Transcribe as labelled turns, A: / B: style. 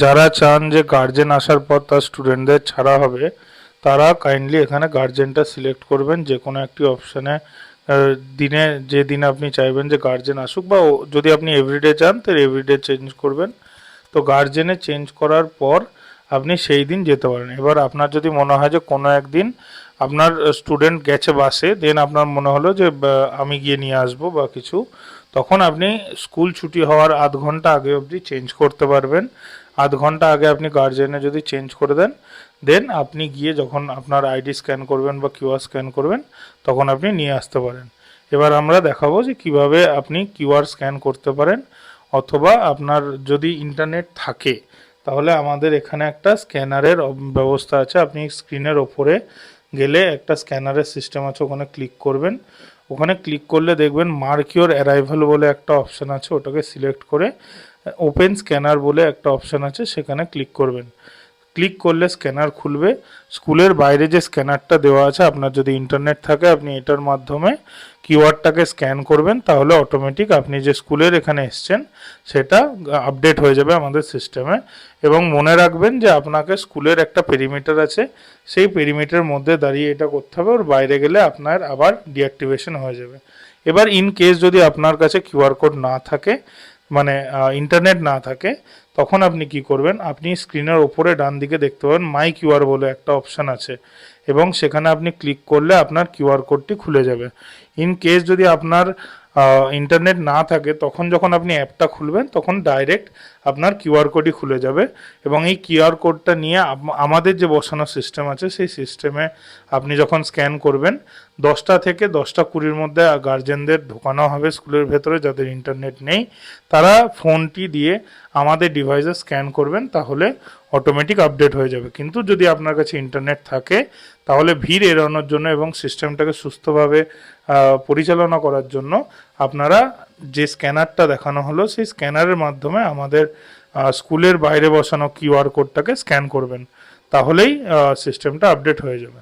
A: যারা চান যে গার্জেন আসার পর তার স্টুডেন্টদের ছাড়া হবে, তারা কাইন্ডলি এখানে গার্জেনটা সিলেক্ট করবেন যে কোনো একটি অপশানে। দিনে যে দিনে আপনি চাইবেন যে গার্জেন আসুক, বা যদি আপনি এভরিডে চান তো এভরিডে চেঞ্জ করবেন। তো গার্জেনে চেঞ্জ করার পর আপনি সেই দিন যেতে পারেন। এবার আপনার যদি মনে হয় যে কোনো একদিন আপনার স্টুডেন্ট গেছে বাসে, দেন আপনার মনে হলো যে আমি গিয়ে নিয়ে আসবো বা কিছু, তখন আপনি স্কুল ছুটি হওয়ার আধ ঘন্টা আগে অবধি চেঞ্জ করতে পারবেন। আধ ঘন্টা আগে আপনি গার্জেনে যদি চেঞ্জ করে দেন, দেন আপনি গিয়ে যখন আপনার আইডি স্ক্যান করবেন বা কিউআর স্ক্যান করবেন, তখন আপনি নিয়ে আসতে পারেন। এবার আমরা দেখাবো যে কিভাবে আপনি কিউআর স্ক্যান করতে পারেন, অথবা আপনার যদি ইন্টারনেট থাকে তাহলে আমাদের এখানে একটা স্ক্যানারের ব্যবস্থা আছে। আপনি স্ক্রিনের ওপরে গেলে একটা স্ক্যানারের সিস্টেম আছে, ওখানে ক্লিক করবেন। ওখানে ক্লিক করলে দেখবেন মার্ক ইওর অ্যারাইভাল বলে একটা অপশান আছে, ওটাকে সিলেক্ট করে ওপেন স্ক্যানার বলে একটা অপশান আছে, সেখানে ক্লিক করবেন। ক্লিক করলে স্ক্যানার খুলবে। স্কুলের বাইরে যে স্ক্যানারটা দেওয়া আছে, আপনার যদি ইন্টারনেট থাকে আপনি এটার মাধ্যমে কিওয়ার্ডটাকে স্ক্যান করবেন, তাহলে অটোমেটিক আপনি যে স্কুলের এখানে এসছেন সেটা আপডেট হয়ে যাবে আমাদের সিস্টেমে। এবং মনে রাখবেন যে আপনাকে স্কুলের একটা পেরিমিটার আছে, সেই পেরিমিটারের মধ্যে দাঁড়িয়ে এটা করতে হবে, ওর বাইরে গেলে আপনার আবার ডিঅ্যাক্টিভেশন হয়ে যাবে। এবার ইন কেস যদি আপনার কাছে কিউআর কোড না থাকে, মানে ইন্টারনেট না থাকে, তখন আপনি কি করবেন, আপনি স্ক্রিনের ওপরে ডান দিকে দেখতে পাবেন মাই কিউআর বলে একটা অপশান আছে, এবং সেখানে আপনি ক্লিক করলে আপনার কিউআর কোডটি খুলে যাবে। ইন কেস যদি আপনার ইন্টারনেট না থাকে, তখন যখন আপনি অ্যাপটা খুলবেন তখন ডাইরেক্ট আপনার কিউআর কোডই খুলে যাবে। এবং এই কিউআর কোডটা নিয়ে আমাদের যে বসানো সিস্টেম আছে, সেই সিস্টেমে আপনি যখন স্ক্যান করবেন, 10টা থেকে 10টা 20-র মধ্যে গার্জেনদের ঢোকানো হবে স্কুলের ভেতরে, যাদের ইন্টারনেট নেই তারা ফোনটি দিয়ে আমাদের ডিভাইসে স্ক্যান করবেন, তাহলে অটোমেটিক আপডেট হয়ে যাবে। কিন্তু যদি আপনার কাছে ইন্টারনেট থাকে, তাহলে ভিড় এড়ানোর জন্য এবং সিস্টেমটাকে সুস্থভাবে পরিচালনা করার জন্য আপনারা যে স্ক্যানারটা দেখানো হলো, সেই স্ক্যানারের মাধ্যমে আমাদের স্কুলের বাইরে বসানো কিউআর কোডটাকে স্ক্যান করবেন, তাহলেই সিস্টেমটা আপডেট হয়ে যাবে।